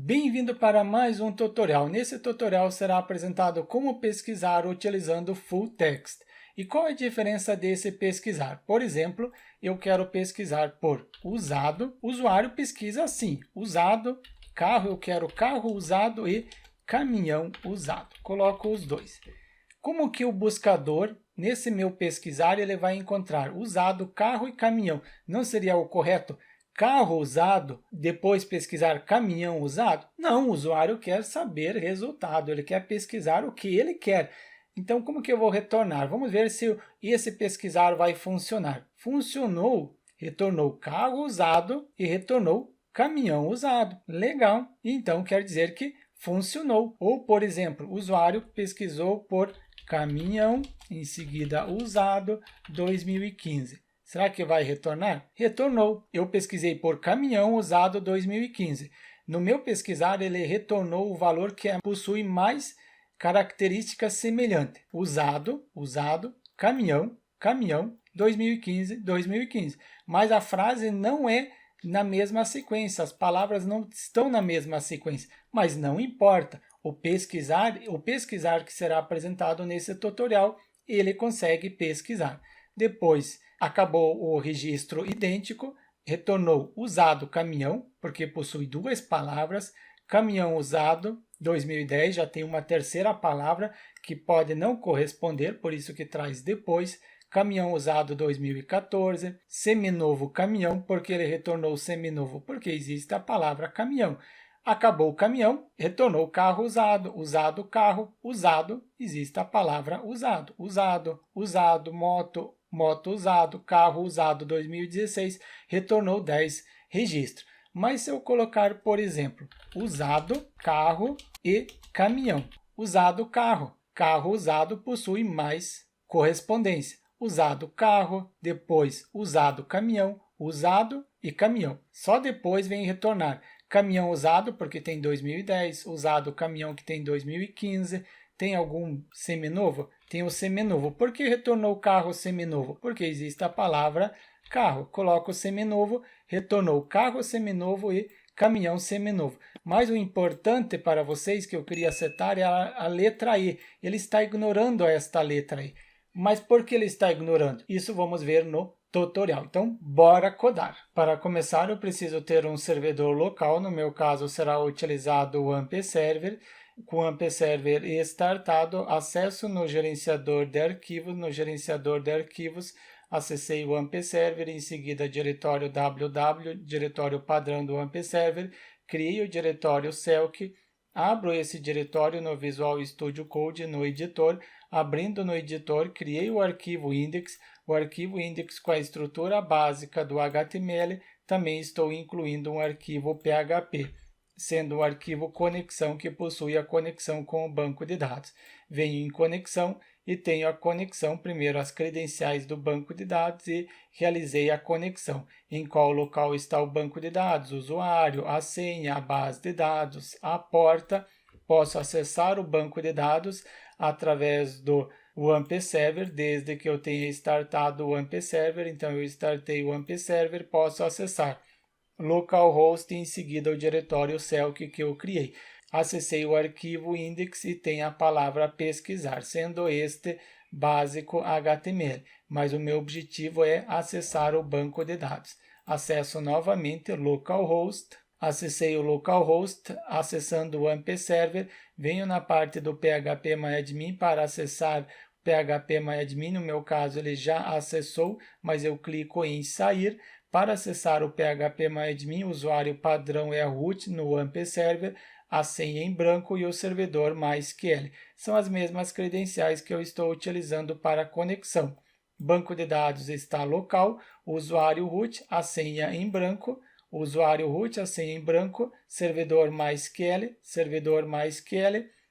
Bem-vindo para mais um tutorial. Nesse tutorial será apresentado como pesquisar utilizando Full Text. E qual é a diferença desse pesquisar? Por exemplo, eu quero pesquisar por usado. O usuário pesquisa assim, usado, carro, eu quero carro usado e caminhão usado. Coloco os dois. Como que o buscador, nesse meu pesquisar, ele vai encontrar usado, carro e caminhão? Não seria o correto carro usado, depois pesquisar caminhão usado? Não, o usuário quer saber resultado, ele quer pesquisar o que ele quer. Então, como que eu vou retornar? Vamos ver se esse pesquisar vai funcionar. Funcionou, retornou carro usado e retornou caminhão usado. Legal, então quer dizer que funcionou. Ou, por exemplo, o usuário pesquisou por caminhão, em seguida usado, 2015. Será que vai retornar? Retornou. Eu pesquisei por caminhão usado 2015. No meu pesquisar, ele retornou o valor que possui mais características semelhantes. Usado, caminhão, 2015, 2015. Mas a frase não é na mesma sequência, as palavras não estão na mesma sequência, mas não importa. O pesquisar que será apresentado nesse tutorial, ele consegue pesquisar. Depois, acabou o registro idêntico, retornou usado caminhão, porque possui duas palavras, caminhão usado 2010, já tem uma terceira palavra que pode não corresponder, por isso que traz depois, caminhão usado 2014, seminovo caminhão, porque ele retornou seminovo, porque existe a palavra caminhão. Acabou o caminhão, retornou carro usado, usado carro, usado, existe a palavra usado, usado, moto, moto usado, carro usado 2016, retornou 10 registros. Mas se eu colocar, por exemplo, usado, carro e caminhão. Usado, carro. Carro usado possui mais correspondência. Usado, carro, depois usado, caminhão, usado e caminhão. Só depois vem retornar caminhão usado, porque tem 2010, usado caminhão que tem 2015, tem algum seminovo? Tem o seminovo. Por que retornou carro seminovo? Porque existe a palavra carro. Coloca o seminovo, retornou carro seminovo e caminhão seminovo. Mas o importante para vocês que eu queria acertar é a letra E. Ele está ignorando esta letra E. Mas por que ele está ignorando? Isso vamos ver no tutorial. Então, bora codar. Para começar, eu preciso ter um servidor local. No meu caso, será utilizado o AMP Server. Com o AMP Server startado, acesso no gerenciador de arquivos. No gerenciador de arquivos, acessei o AMP Server, em seguida diretório www, diretório padrão do AMP Server, criei o diretório Selk, abro esse diretório no Visual Studio Code no editor, abrindo no editor, criei o arquivo index com a estrutura básica do HTML, também estou incluindo um arquivo PHP, sendo o arquivo conexão que possui a conexão com o banco de dados. Venho em conexão e tenho a conexão, primeiro as credenciais do banco de dados e realizei a conexão. Em qual local está o banco de dados, o usuário, a senha, a base de dados, a porta. Posso acessar o banco de dados através do AMP Server, desde que eu tenha startado o AMP Server. Então, eu startei o AMP Server, posso acessar localhost e em seguida o diretório Selk que eu criei. Acessei o arquivo index e tem a palavra pesquisar, sendo este básico HTML, mas o meu objetivo é acessar o banco de dados. Acesso novamente localhost, acessei o localhost, acessando o AMP Server, venho na parte do phpMyAdmin para acessar o phpMyAdmin, no meu caso ele já acessou, mas eu clico em sair. Para acessar o phpMyAdmin, o usuário padrão é root no AMP Server, a senha em branco e o servidor MySQL. São as mesmas credenciais que eu estou utilizando para a conexão. Banco de dados está local, o usuário root, a senha em branco, o usuário root, a senha em branco, servidor MySQL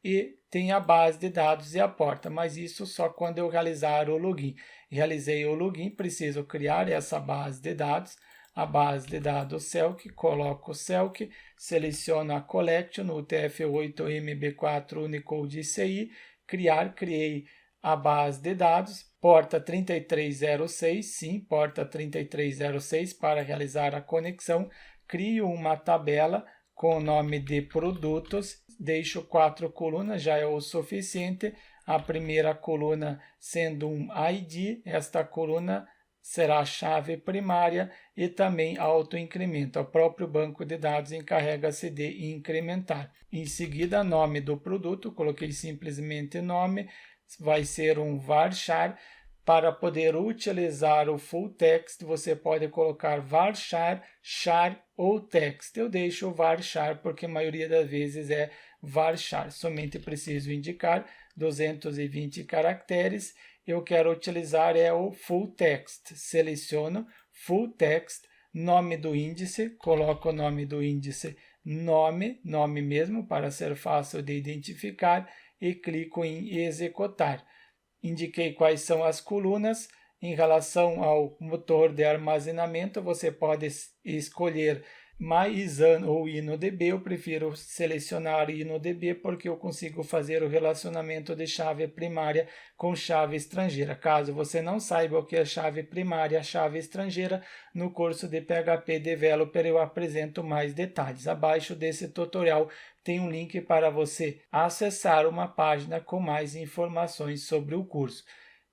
e tem a base de dados e a porta, mas isso só quando eu realizar o login. Realizei o login, preciso criar essa base de dados, a base de dados Selk, coloco Selk, seleciono a Collection, UTF-8 MB4 Unicode ICI, criei a base de dados, porta 3306, sim, porta 3306 para realizar a conexão, crio uma tabela com o nome de produtos, deixo 4 colunas, já é o suficiente. A primeira coluna sendo um ID, esta coluna será a chave primária e também autoincremento. O próprio banco de dados encarrega-se de incrementar. Em seguida, nome do produto, coloquei simplesmente nome, vai ser um varchar. Para poder utilizar o full text, você pode colocar varchar, char ou text. Eu deixo o varchar porque a maioria das vezes é varchar. Somente preciso indicar 220 caracteres. Eu quero utilizar o full text. Seleciono full text, nome do índice, coloco o nome do índice, nome mesmo para ser fácil de identificar e clico em executar. Indiquei quais são as colunas. Em relação ao motor de armazenamento, você pode escolher MyISAN ou InnoDB. Eu prefiro selecionar InnoDB porque eu consigo fazer o relacionamento de chave primária com chave estrangeira. Caso você não saiba o que é chave primária e chave estrangeira, no curso de PHP Developer eu apresento mais detalhes. Abaixo desse tutorial tem um link para você acessar uma página com mais informações sobre o curso.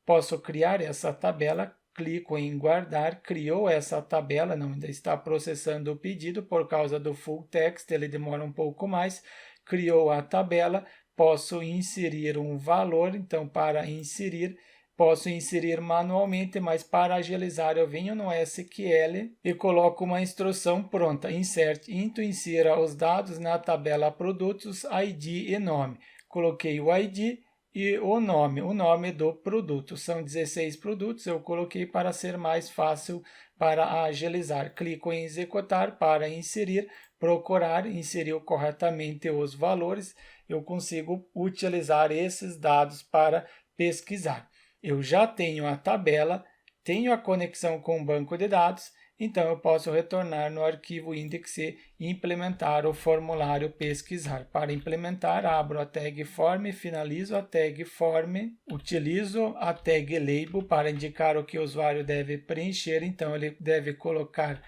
Posso criar essa tabela, clico em guardar, criou essa tabela, não ainda está processando o pedido por causa do full text, ele demora um pouco mais, criou a tabela, posso inserir um valor, então para inserir, posso inserir manualmente, mas para agilizar eu venho no SQL e coloco uma instrução pronta. Insira os dados na tabela produtos, ID e nome. Coloquei o ID e o nome do produto. São 16 produtos, eu coloquei para ser mais fácil para agilizar. Clico em executar para inserir, procurar, inseriu corretamente os valores. Eu consigo utilizar esses dados para pesquisar. Eu já tenho a tabela, tenho a conexão com o banco de dados, então eu posso retornar no arquivo index e implementar o formulário pesquisar. Para implementar, abro a tag form, finalizo a tag form, utilizo a tag label para indicar o que o usuário deve preencher, então ele deve colocar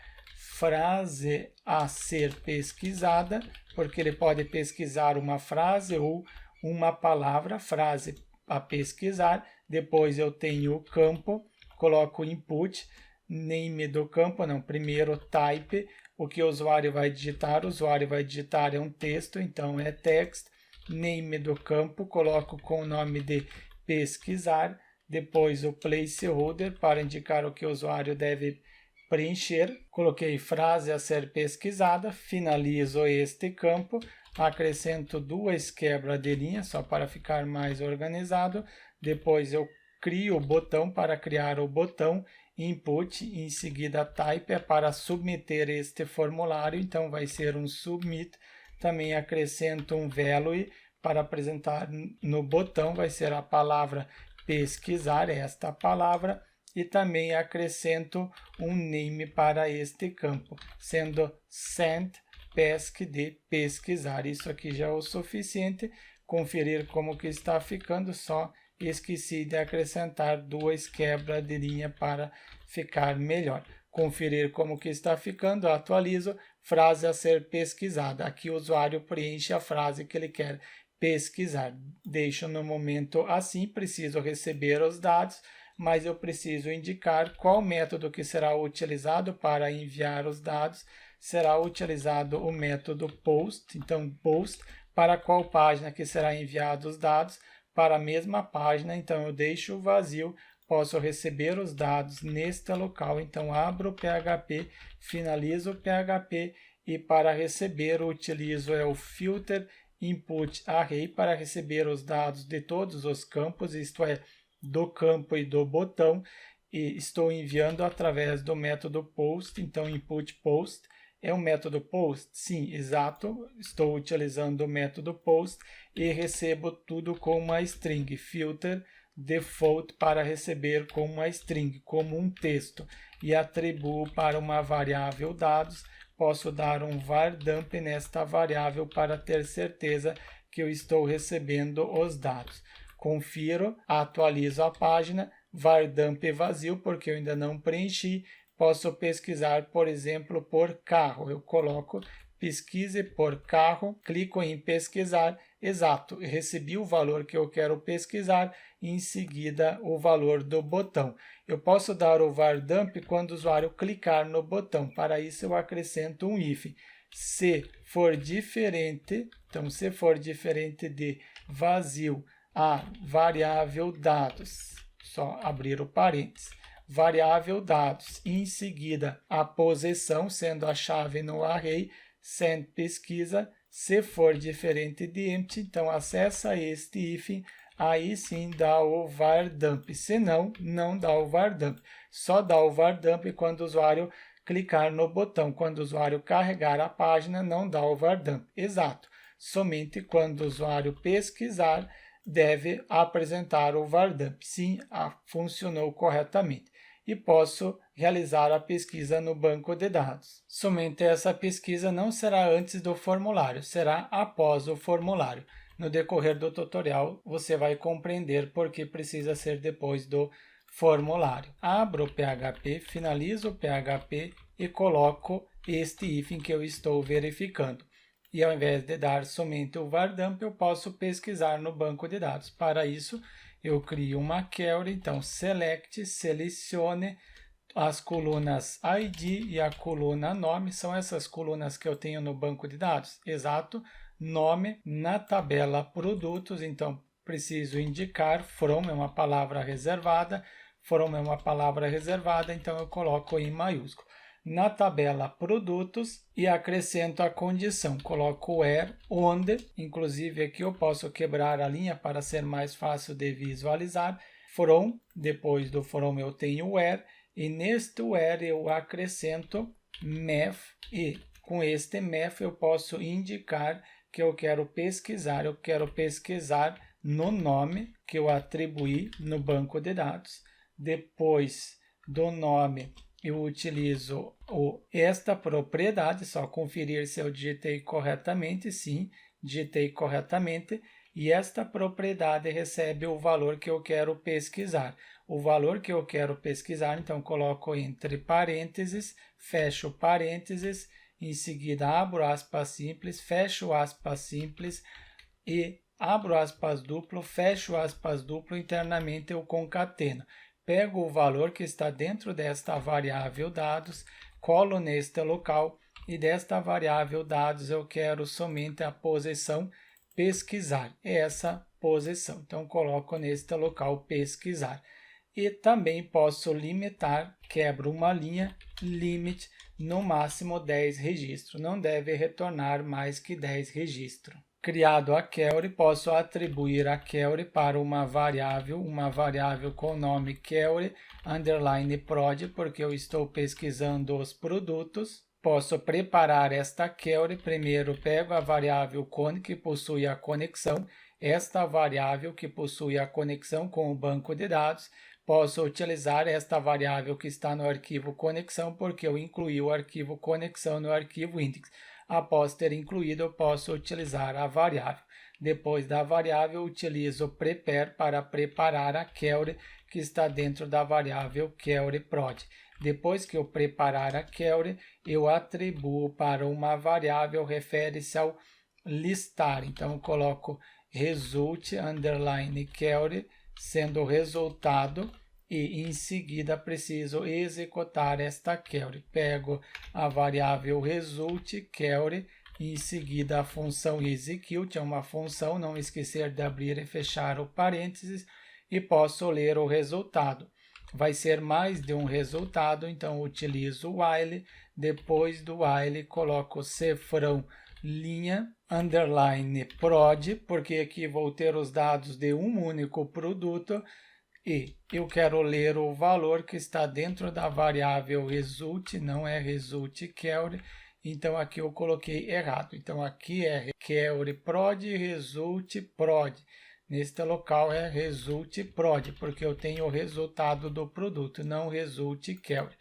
frase a ser pesquisada, porque ele pode pesquisar uma frase ou uma palavra, frase a pesquisar. Depois eu tenho o campo, coloco input, name do campo, não, primeiro type, o que o usuário vai digitar é um texto, então é text, name do campo, coloco com o nome de pesquisar, depois o placeholder para indicar o que o usuário deve preencher, coloquei frase a ser pesquisada, finalizo este campo, acrescento 2 quebras de linha, só para ficar mais organizado, depois eu crio o botão para criar o botão, input, em seguida type é para submeter este formulário, então vai ser um submit, também acrescento um value para apresentar no botão, vai ser a palavra pesquisar, esta palavra, e também acrescento um name para este campo, sendo send pesc de pesquisar. Isso aqui já é o suficiente. Conferir como que está ficando, só esqueci de acrescentar 2 quebras de linha para ficar melhor. Conferir como que está ficando, atualizo, frase a ser pesquisada. Aqui o usuário preenche a frase que ele quer pesquisar. Deixo no momento assim, preciso receber os dados, mas eu preciso indicar qual método que será utilizado para enviar os dados. Será utilizado o método post, então post, para qual página que será enviado os dados, para a mesma página, então eu deixo vazio, posso receber os dados neste local, então abro o PHP, finalizo o PHP e para receber utilizo o filter input array para receber os dados de todos os campos, isto é, do campo e do botão, e estou enviando através do método post, então input post. É um método post? Sim, exato. Estou utilizando o método post e recebo tudo com uma string. Filter default para receber com uma string, como um texto. E atribuo para uma variável dados. Posso dar um var_dump nesta variável para ter certeza que eu estou recebendo os dados. Confiro, atualizo a página, var_dump vazio porque eu ainda não preenchi. Posso pesquisar, por exemplo, por carro. Eu coloco pesquise por carro, clico em pesquisar, exato, recebi o valor que eu quero pesquisar e em seguida o valor do botão. Eu posso dar o var dump quando o usuário clicar no botão, para isso eu acrescento um if. Se for diferente, então se for diferente de vazio a variável dados, só abrir o parênteses, variável dados, e em seguida a posição, sendo a chave no array, send pesquisa, se for diferente de empty, então acessa este if, aí sim dá o var dump, se não, não dá o var dump, só dá o var dump quando o usuário clicar no botão, quando o usuário carregar a página, não dá o var dump, exato, somente quando o usuário pesquisar, deve apresentar o var dump, sim, funcionou corretamente. E posso realizar a pesquisa no banco de dados. Somente essa pesquisa não será antes do formulário, será após o formulário. No decorrer do tutorial, você vai compreender por que precisa ser depois do formulário. Abro o PHP, finalizo o PHP e coloco este if que eu estou verificando. E ao invés de dar somente o var dump, eu posso pesquisar no banco de dados. Para isso, eu crio uma query, então selecione as colunas ID e a coluna nome, são essas colunas que eu tenho no banco de dados, exato, nome na tabela produtos, então preciso indicar from é uma palavra reservada, então eu coloco em maiúsculo. Na tabela produtos e acrescento a condição, coloco where, onde, inclusive aqui eu posso quebrar a linha para ser mais fácil de visualizar, from, depois do from eu tenho where, e neste where eu acrescento math, e com este math eu posso indicar que eu quero pesquisar no nome que eu atribuí no banco de dados, depois do nome eu utilizo esta propriedade, só conferir se eu digitei corretamente, sim, digitei corretamente, e esta propriedade recebe o valor que eu quero pesquisar. O valor que eu quero pesquisar, então coloco entre parênteses, fecho parênteses, em seguida abro aspas simples, fecho aspas simples e abro aspas duplo, fecho aspas duplo, internamente eu concateno. Pego o valor que está dentro desta variável dados, colo neste local e desta variável dados eu quero somente a posição pesquisar, essa posição. Então, coloco neste local pesquisar. E também posso limitar, quebro uma linha, limit, no máximo 10 registros. Não deve retornar mais que 10 registros. Criado a query, posso atribuir a query para uma variável com o nome query underline prod, porque eu estou pesquisando os produtos. Posso preparar esta query, primeiro pego a variável con que possui a conexão, esta variável que possui a conexão com o banco de dados. Posso utilizar esta variável que está no arquivo conexão, porque eu incluí o arquivo conexão no arquivo index. Após ter incluído, eu posso utilizar a variável. Depois da variável, utilizo prepare para preparar a query que está dentro da variável query prod. Depois que eu preparar a query, eu atribuo para uma variável, refere-se ao listar. Então, eu coloco result underline query, sendo o resultado, e em seguida preciso executar esta query. Pego a variável result query, e em seguida a função execute, é uma função, não esquecer de abrir e fechar o parênteses, e posso ler o resultado. Vai ser mais de um resultado, então utilizo o while, depois do while coloco cifrão linha, underline prod, porque aqui vou ter os dados de um único produto, e eu quero ler o valor que está dentro da variável result, não é result query, então aqui eu coloquei errado. Então aqui é query prod, result prod. Neste local é result prod, porque eu tenho o resultado do produto, não result query.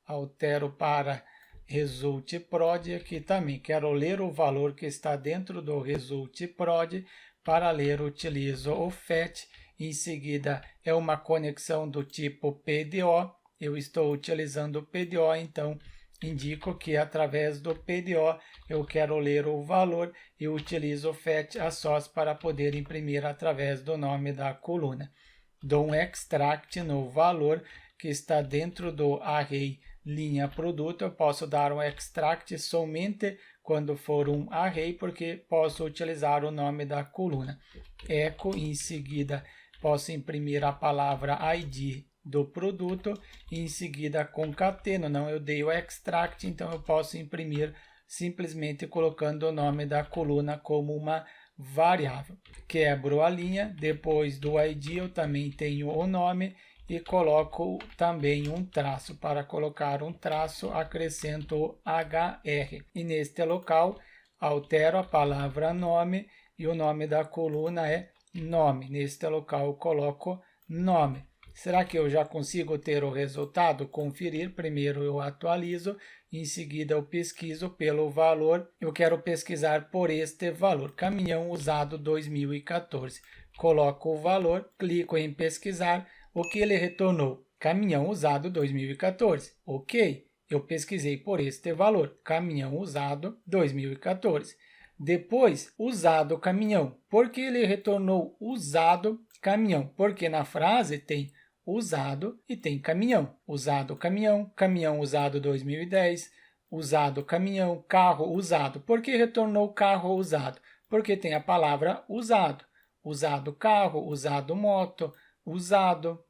Altero para result prod, aqui também quero ler o valor que está dentro do result prod. Para ler, utilizo o fetch. Em seguida, é uma conexão do tipo PDO. Eu estou utilizando o PDO, então indico que através do PDO eu quero ler o valor e utilizo o fetch assoc para poder imprimir através do nome da coluna. Dou um extract no valor que está dentro do array linha produto. Eu posso dar um extract somente quando for um array, porque posso utilizar o nome da coluna. Echo, em seguida posso imprimir a palavra ID do produto e em seguida concateno. Não, eu dei o extract, então eu posso imprimir simplesmente colocando o nome da coluna como uma variável. Quebro a linha, depois do ID eu também tenho o nome e coloco também um traço. Para colocar um traço, acrescento HR. E neste local, altero a palavra nome e o nome da coluna é nome. Neste local, eu coloco nome. Será que eu já consigo ter o resultado? Conferir. Primeiro eu atualizo, em seguida eu pesquiso pelo valor. Eu quero pesquisar por este valor, caminhão usado 2014. Coloco o valor, clico em pesquisar. O que ele retornou? Caminhão usado 2014. Ok, eu pesquisei por este valor, caminhão usado 2014. Depois, usado caminhão. Por que ele retornou usado caminhão? Porque na frase tem usado e tem caminhão. Usado caminhão, caminhão usado 2010, usado caminhão, carro usado. Por que retornou carro usado? Porque tem a palavra usado. Usado carro, usado moto, usado.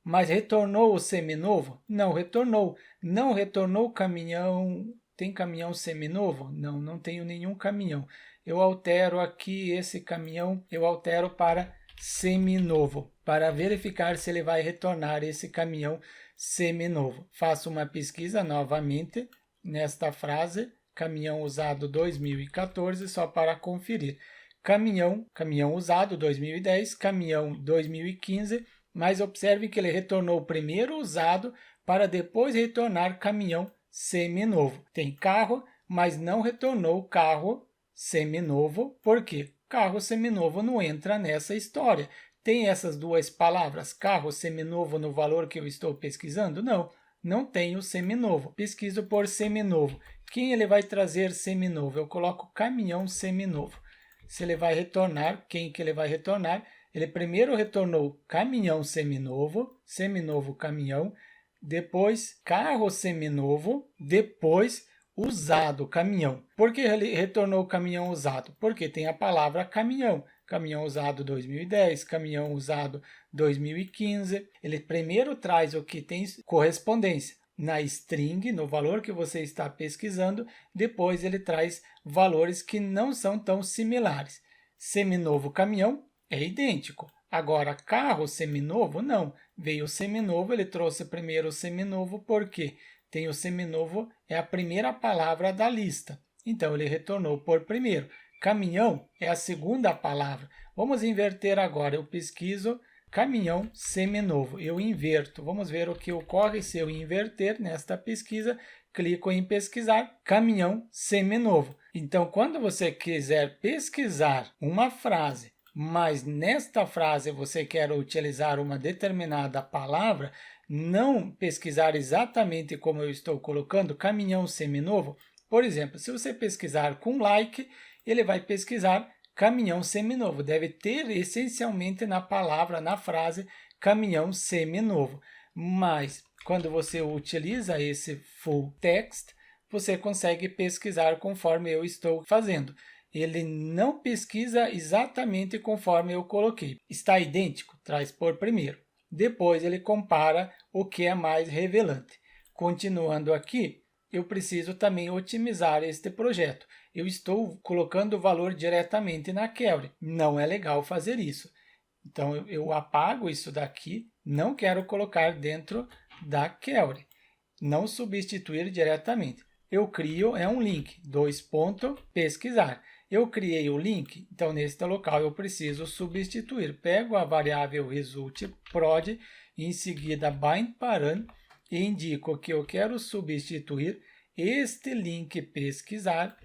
Mas retornou o seminovo? Não retornou. Não retornou caminhão. Tem caminhão seminovo? Não, não tenho nenhum caminhão. Eu altero aqui esse caminhão, eu altero para seminovo, para verificar se ele vai retornar esse caminhão seminovo. Faço uma pesquisa novamente nesta frase, caminhão usado 2014, só para conferir. Caminhão usado 2010, caminhão 2015, mas observe que ele retornou primeiro usado para depois retornar caminhão seminovo. Tem carro, mas não retornou carro seminovo. Por quê? Carro seminovo não entra nessa história. Tem essas duas palavras, carro seminovo, no valor que eu estou pesquisando? Não, não tem o seminovo. Pesquiso por seminovo. Quem ele vai trazer seminovo? Eu coloco caminhão seminovo. Se ele vai retornar, quem que ele vai retornar? Ele primeiro retornou caminhão seminovo, seminovo caminhão, depois carro seminovo, depois usado caminhão. Por que ele retornou caminhão usado? Porque tem a palavra caminhão. Caminhão usado 2010, caminhão usado 2015. Ele primeiro traz o que tem correspondência na string, no valor que você está pesquisando, depois ele traz valores que não são tão similares. Seminovo caminhão é idêntico. Agora, carro seminovo, não. Veio o seminovo, ele trouxe primeiro o seminovo, por quê? Tem o seminovo, é a primeira palavra da lista. Então, ele retornou por primeiro. Caminhão é a segunda palavra. Vamos inverter agora. Eu pesquiso caminhão seminovo. Eu inverto. Vamos ver o que ocorre se eu inverter nesta pesquisa. Clico em pesquisar caminhão seminovo. Então, quando você quiser pesquisar uma frase, mas nesta frase você quer utilizar uma determinada palavra, não pesquisar exatamente como eu estou colocando, caminhão seminovo. Por exemplo, se você pesquisar com like, ele vai pesquisar caminhão seminovo. Deve ter essencialmente na palavra, na frase, caminhão seminovo. Mas quando você utiliza esse full text, você consegue pesquisar conforme eu estou fazendo. Ele não pesquisa exatamente conforme eu coloquei. Está idêntico? Traz por primeiro. Depois ele compara o que é mais relevante. Continuando aqui, eu preciso também otimizar este projeto. Eu estou colocando o valor diretamente na query. Não é legal fazer isso. Então, eu apago isso daqui. Não quero colocar dentro da query. Não substituir diretamente. Eu crio um link, pesquisar. Eu criei o link, então neste local eu preciso substituir. Pego a variável result_prod, em seguida bind_param e indico que eu quero substituir este link pesquisar.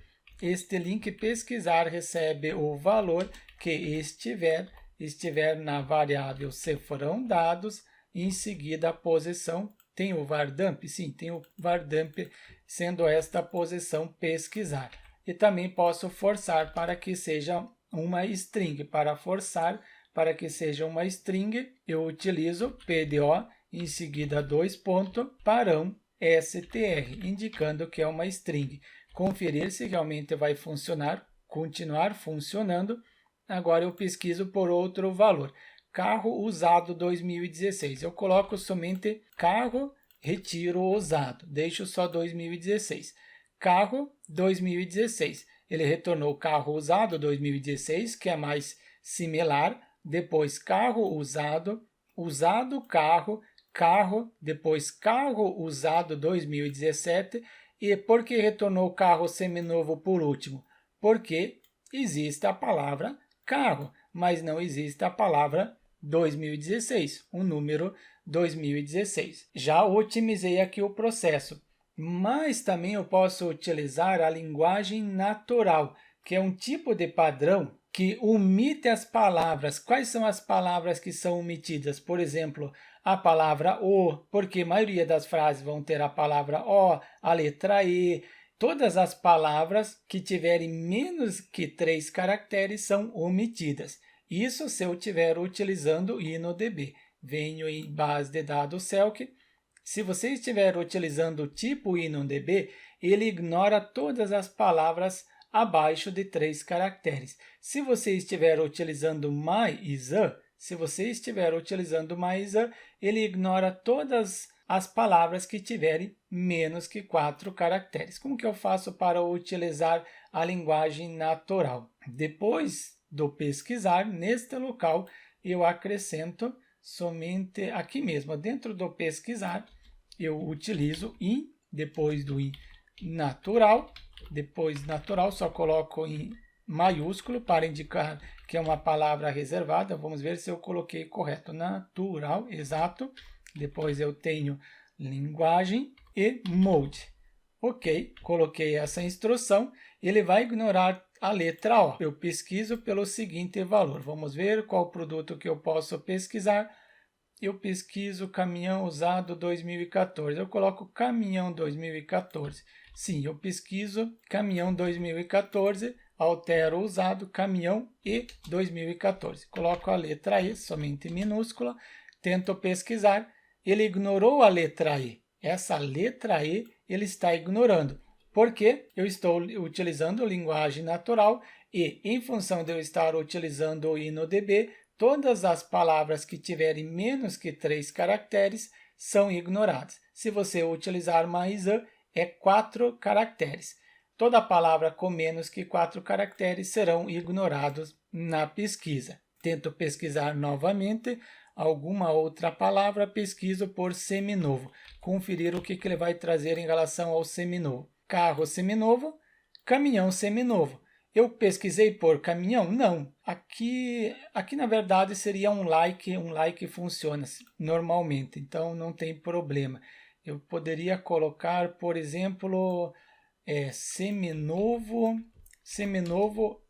Este link pesquisar recebe o valor que estiver na variável cifrão dados, em seguida a posição Tem o vardamp? Sim, tem o vardamp sendo esta posição pesquisar. E também posso forçar para que seja uma string. Para forçar para que seja uma string, eu utilizo PDO, em seguida dois pontos, parão str, indicando que é uma string. Conferir se realmente vai funcionar, continuar funcionando. Agora eu pesquiso por outro valor. Carro usado 2016. Eu coloco somente carro, retiro usado. Deixo só 2016. Carro 2016. Ele retornou carro usado 2016, que é mais similar. Depois carro usado, usado carro, carro, depois carro usado 2017. E por que retornou carro seminovo por último? Porque existe a palavra carro, mas não existe a palavra 2016, o número 2016. Já otimizei aqui o processo, mas também eu posso utilizar a linguagem natural, que é um tipo de padrão que omite as palavras. Quais são as palavras que são omitidas? Por exemplo, a palavra o, porque a maioria das frases vão ter a palavra o, a letra e. Todas as palavras que tiverem menos que 3 caracteres são omitidas. Isso se eu estiver utilizando InnoDB. Venho em base de dados Selk. Se você estiver utilizando o tipo InnoDB, ele ignora todas as palavras abaixo de 3 caracteres. Se você estiver utilizando MyISA, ele ignora todas as palavras que tiverem menos que 4 caracteres. Como que eu faço para utilizar a linguagem natural? Depois do pesquisar, neste local, eu acrescento somente aqui mesmo, dentro do pesquisar, eu utilizo in, depois do in natural, depois natural só coloco em maiúsculo para indicar que é uma palavra reservada. Vamos ver se eu coloquei correto. Natural, exato. Depois eu tenho linguagem e mode. Ok, coloquei essa instrução. Ele vai ignorar a letra O. Eu pesquiso pelo seguinte valor. Vamos ver qual produto que eu posso pesquisar. Eu pesquiso caminhão usado 2014. Eu coloco caminhão 2014. Sim, eu pesquiso caminhão 2014, altero usado, caminhão e 2014. Coloco a letra E, somente minúscula, tento pesquisar. Ele ignorou a letra E. Essa letra E ele está ignorando. Porque eu estou utilizando linguagem natural e, em função de eu estar utilizando o InnoDB, todas as palavras que tiverem menos que 3 caracteres são ignoradas. Se você utilizar MyISA, é 4 caracteres. Toda palavra com menos que 4 caracteres serão ignorados na pesquisa. Tento pesquisar novamente alguma outra palavra, pesquiso por seminovo. Conferir o que ele vai trazer em relação ao seminovo. Carro seminovo, caminhão seminovo. Eu pesquisei por caminhão? Não. Aqui na verdade seria um like funciona normalmente, então não tem problema. Eu poderia colocar, por exemplo, seminovo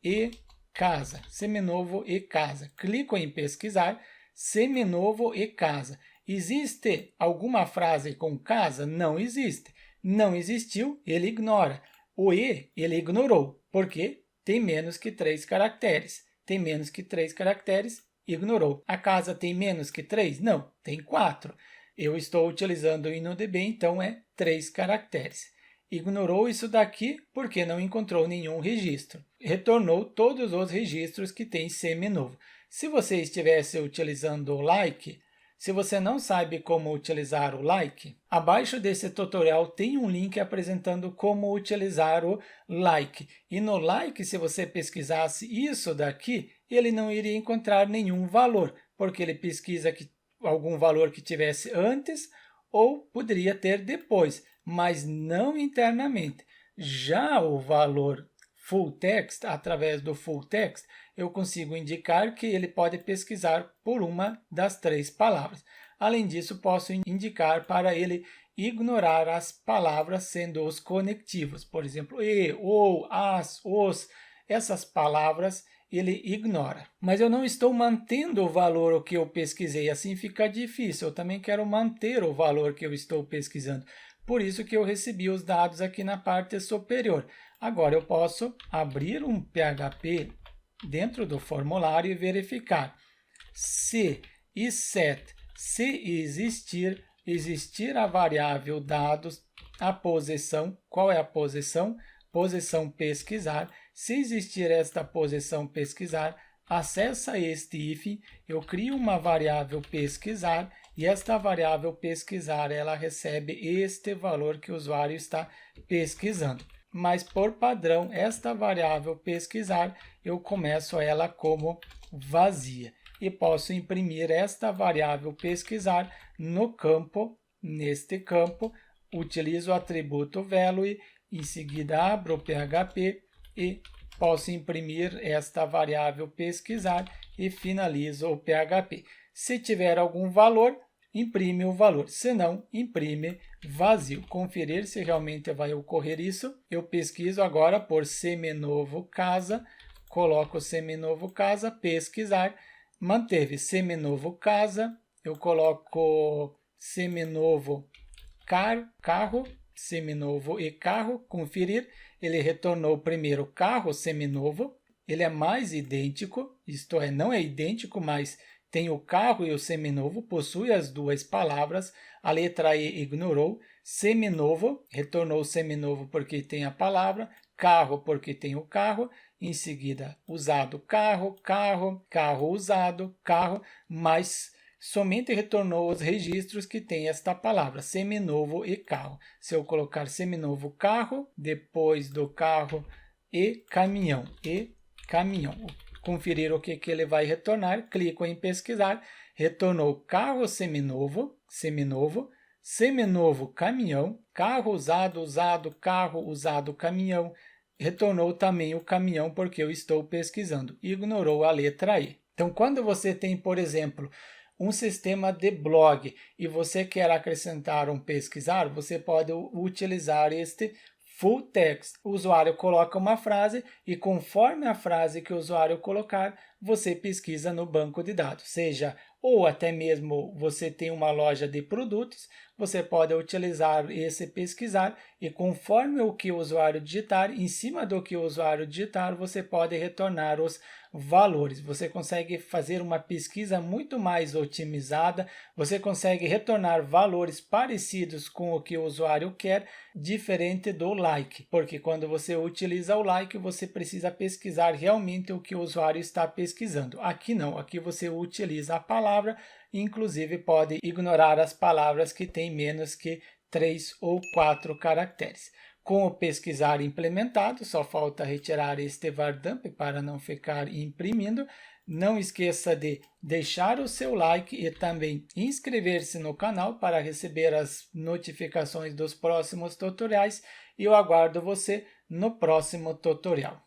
e casa. Seminovo e casa. Clico em pesquisar, seminovo e casa. Existe alguma frase com casa? Não existe. Não existiu, ele ignora. O E, ele ignorou. Por quê? Tem menos que 3 caracteres. Tem menos que 3 caracteres, ignorou. A casa tem menos que 3? Não, tem 4. Eu estou utilizando o InnoDB, então é 3 caracteres. Ignorou isso daqui porque não encontrou nenhum registro. Retornou todos os registros que tem seminovo. Se você estivesse utilizando o like, se você não sabe como utilizar o like, abaixo desse tutorial tem um link apresentando como utilizar o like. E no like, se você pesquisasse isso daqui, ele não iria encontrar nenhum valor, porque ele pesquisa algum valor que tivesse antes ou poderia ter depois, mas não internamente. Já o valor full text, através do full text, eu consigo indicar que ele pode pesquisar por uma das 3 palavras. Além disso, posso indicar para ele ignorar as palavras sendo os conectivos. Por exemplo, e, ou, as, os. Essas palavras ele ignora. Mas eu não estou mantendo o valor que eu pesquisei, assim fica difícil. Eu também quero manter o valor que eu estou pesquisando. Por isso que eu recebi os dados aqui na parte superior. Agora eu posso abrir um PHP dentro do formulário e verificar se e set, se existir a variável dados, a posição, qual é a posição? Posição pesquisar. Se existir esta posição pesquisar, acessa este if, eu crio uma variável pesquisar e esta variável pesquisar, ela recebe este valor que o usuário está pesquisando. Mas por padrão, esta variável pesquisar, eu começo ela como vazia. E posso imprimir esta variável pesquisar no campo, neste campo, utilizo o atributo value, em seguida abro o PHP e posso imprimir esta variável pesquisar e finalizo o PHP. Se tiver algum valor, imprime o valor, se não, imprime vazio. Conferir se realmente vai ocorrer isso. Eu pesquiso agora por seminovo casa, coloco seminovo casa, pesquisar, manteve seminovo casa, eu coloco seminovo carro, seminovo e carro, conferir, ele retornou primeiro carro seminovo, ele é mais idêntico, isto é, não é idêntico, mas tem o carro e o seminovo, possui as duas palavras, a letra E ignorou, seminovo, retornou seminovo porque tem a palavra, carro porque tem o carro, em seguida usado carro, carro usado, carro, mas somente retornou os registros que tem esta palavra, seminovo e carro. Se eu colocar seminovo carro, depois do carro e caminhão, conferir o que ele vai retornar, clico em pesquisar, retornou carro seminovo, seminovo caminhão, carro usado, carro usado, caminhão, retornou também o caminhão porque eu estou pesquisando, ignorou a letra E. Então, quando você tem, por exemplo, um sistema de blog e você quer acrescentar um pesquisar, você pode utilizar este full text. O usuário coloca uma frase e conforme a frase que o usuário colocar, você pesquisa no banco de dados. Seja ou até mesmo você tem uma loja de produtos, você pode utilizar esse pesquisar e conforme o que o usuário digitar, em cima do que o usuário digitar, você pode retornar os valores. Você consegue fazer uma pesquisa muito mais otimizada, você consegue retornar valores parecidos com o que o usuário quer, diferente do like, porque quando você utiliza o like, você precisa pesquisar realmente o que o usuário está pesquisando. Aqui não, aqui você utiliza a palavra, inclusive pode ignorar as palavras que têm menos que 3 ou 4 caracteres. Com o pesquisar implementado, só falta retirar este vardump para não ficar imprimindo. Não esqueça de deixar o seu like e também inscrever-se no canal para receber as notificações dos próximos tutoriais. E eu aguardo você no próximo tutorial.